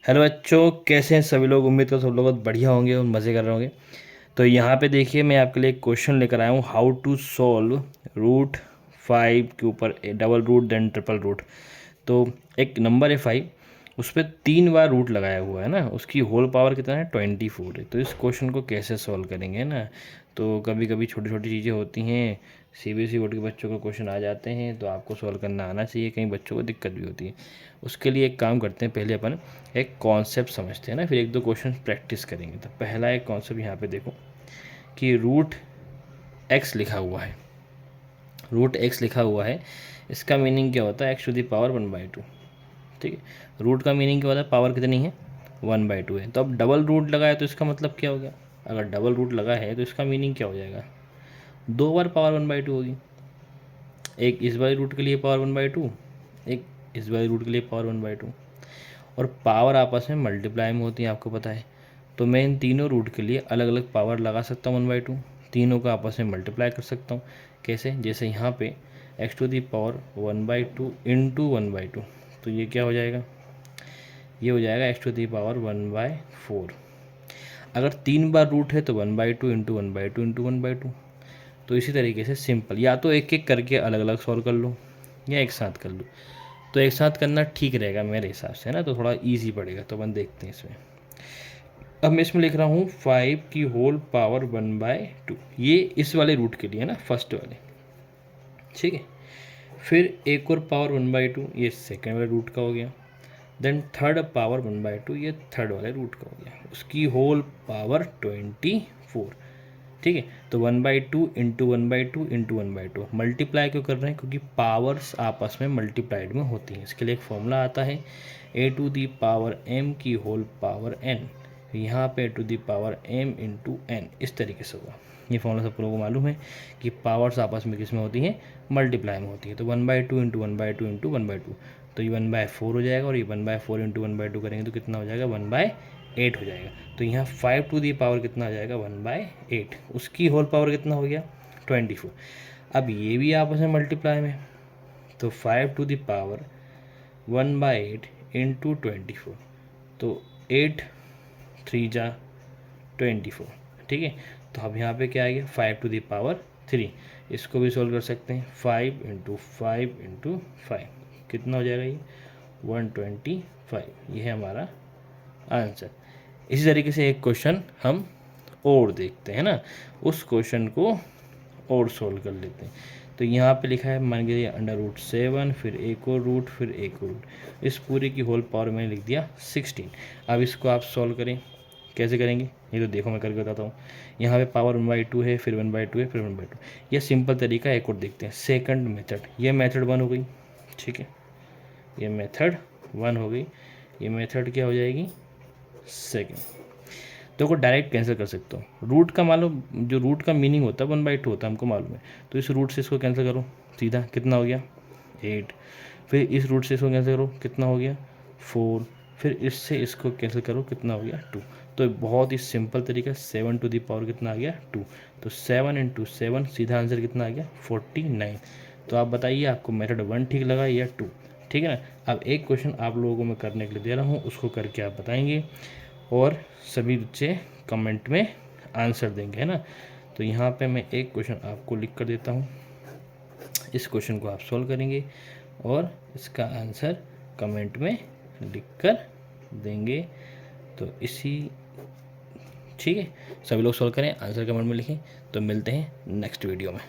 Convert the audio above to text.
Hello बच्चों, कैसे हैं सभी लोग। उम्मीद कर सब लोग बहुत बढ़िया होंगे और मज़े कर रहे होंगे। तो यहाँ पे देखिए, मैं आपके लिए एक क्वेश्चन लेकर आया हूँ, हाउ टू सॉल्व रूट 5 के ऊपर double root then triple root. तो एक नंबर है 5, उस पर 3 बार रूट लगाया हुआ है ना, उसकी होल पावर कितना है 24 है। तो इस क्वेश्चन को कैसे सॉल्व करेंगे ना। तो कभी कभी छोटी छोटी चीज़ें होती हैं, सीबीएसई बोर्ड के बच्चों को क्वेश्चन आ जाते हैं, तो आपको सॉल्व करना आना चाहिए। कई बच्चों को दिक्कत भी होती है। उसके लिए एक काम करते हैं, पहले अपन एक कॉन्सेप्ट समझते हैं ना, फिर एक दो क्वेश्चन प्रैक्टिस करेंगे। तो पहला एक कॉन्सेप्ट यहाँ पे देखो कि रूट एक्स लिखा हुआ है। रूट एक्स लिखा हुआ है, इसका मीनिंग क्या होता है, एक्स टू दी पावर 1/2। ठीक है, रूट का मीनिंग क्या होता है, पावर कितनी है 1/2 है। तो अब डबल रूट लगाया तो इसका मतलब क्या हो गया, अगर डबल रूट लगा है तो इसका मीनिंग क्या हो जाएगा, 2 बार पावर 1/2 होगी। एक इस वाले रूट के लिए पावर 1/2, एक इस वाले रूट के लिए पावर 1/2। और पावर आपस में मल्टीप्लाई में होती है, आपको पता है। तो मैं इन तीनों रूट के लिए अलग अलग पावर लगा सकता हूँ 1/2, तीनों को आपस में मल्टीप्लाई कर सकता हूँ। कैसे, जैसे यहाँ पे x to the power 1/2 into 1/2, तो ये क्या हो जाएगा, ये हो जाएगा एक्स टू दी पावर 1/4। अगर 3 बार रूट है तो 1/2 इंटू 1/2 इंटू 1/2। तो इसी तरीके से सिंपल, या तो एक एक करके अलग अलग सॉल्व कर लो या एक साथ कर लो। तो एक साथ करना ठीक रहेगा मेरे हिसाब से ना, तो थोड़ा इजी पड़ेगा। तो अपन देखते हैं इसमें। अब मैं इसमें लिख रहा हूँ 5 की होल पावर 1/2, ये इस वाले रूट के लिए ना, फर्स्ट वाले। ठीक है, फिर एक और पावर 1/2, ये सेकेंड वाले रूट का हो गया। देन थर्ड पावर 1/2, ये थर्ड वाले रूट का हो गया, उसकी होल पावर 24। ठीक है, तो 1/2 इंटू 1/2 इंटू 1/2 मल्टीप्लाई क्यों कर रहे हैं, क्योंकि पावर्स आपस में मल्टीप्लाइड में होती हैं। इसके लिए एक फॉर्मूला आता है, A to the power M की होल पावर एन। यहाँ पे A to the power M into N, इस तरीके से होगा। ये फॉर्मूला सब लोगों को मालूम है कि पावर्स आपस में किस में होती हैं, मल्टीप्लाई में होती है। तो 1/2 इंटू 1/2 इंटू 1/2, तो ये 1/4 हो जाएगा। और ये 1/4 इंटू 1/2 करेंगे तो कितना हो जाएगा, 1/8 हो जाएगा। तो यहाँ 5 टू दी पावर कितना आ जाएगा, 1/8। उसकी होल पावर कितना हो गया, 24। अब ये भी आपस में मल्टीप्लाई में, तो 5 टू दी पावर 1/8 इंटू 24, तो 8 3 जा 24। ठीक है, तो अब यहाँ पे क्या आएगा, 5 टू दी पावर 3। इसको भी सोल्व कर सकते हैं, 5 इंटू 5 इंटू 5 कितना हो जाएगा, ये 125। ये है हमारा आंसर। इसी तरीके से एक क्वेश्चन हम और देखते हैं ना, उस क्वेश्चन को और सोल्व कर लेते हैं। तो यहाँ पे लिखा है, मान के √7, फिर एक और रूट, फिर एक और रूट, इस पूरे की होल पावर मैंने लिख दिया 16। अब इसको आप सॉल्व करें, कैसे करेंगे ये तो देखो मैं करके बताता हूँ। यहाँ पे पावर 1/2 है, फिर 1/2 है, फिर 1/2। ये सिंपल तरीका एक और देखते हैं, सेकंड मेथड। ये मेथड 1 हो गई, ठीक है, ये मेथड 1 हो गई। ये मेथड क्या हो जाएगी, सेकंड। तो को डायरेक्ट कैंसिल कर सकते हो। रूट का मालूम, जो रूट का मीनिंग होता है 1/2 होता है, हमको मालूम है। तो इस रूट से इसको कैंसिल करो, सीधा कितना हो गया 8। फिर इस रूट से इसको कैंसिल करो, कितना हो गया 4। फिर इससे इसको कैंसिल करो, कितना हो गया 2। तो बहुत ही सिंपल तरीका, 7 टू दी पावर कितना आ गया 2। तो 7 इंटू 7, सीधा आंसर कितना आ गया 49। तो आप बताइए, आपको मेथड 1 ठीक लगा या 2, ठीक है ना। अब एक क्वेश्चन आप लोगों को मैं करने के लिए दे रहा हूँ, उसको करके आप बताएंगे और सभी बच्चे कमेंट में आंसर देंगे, है ना। तो यहाँ पे मैं एक क्वेश्चन आपको लिख कर देता हूँ, इस क्वेश्चन को आप सॉल्व करेंगे और इसका आंसर कमेंट में लिख कर देंगे। तो इसी, ठीक है, सभी लोग सॉल्व करें, आंसर कमेंट में लिखें। तो मिलते हैं नेक्स्ट वीडियो में।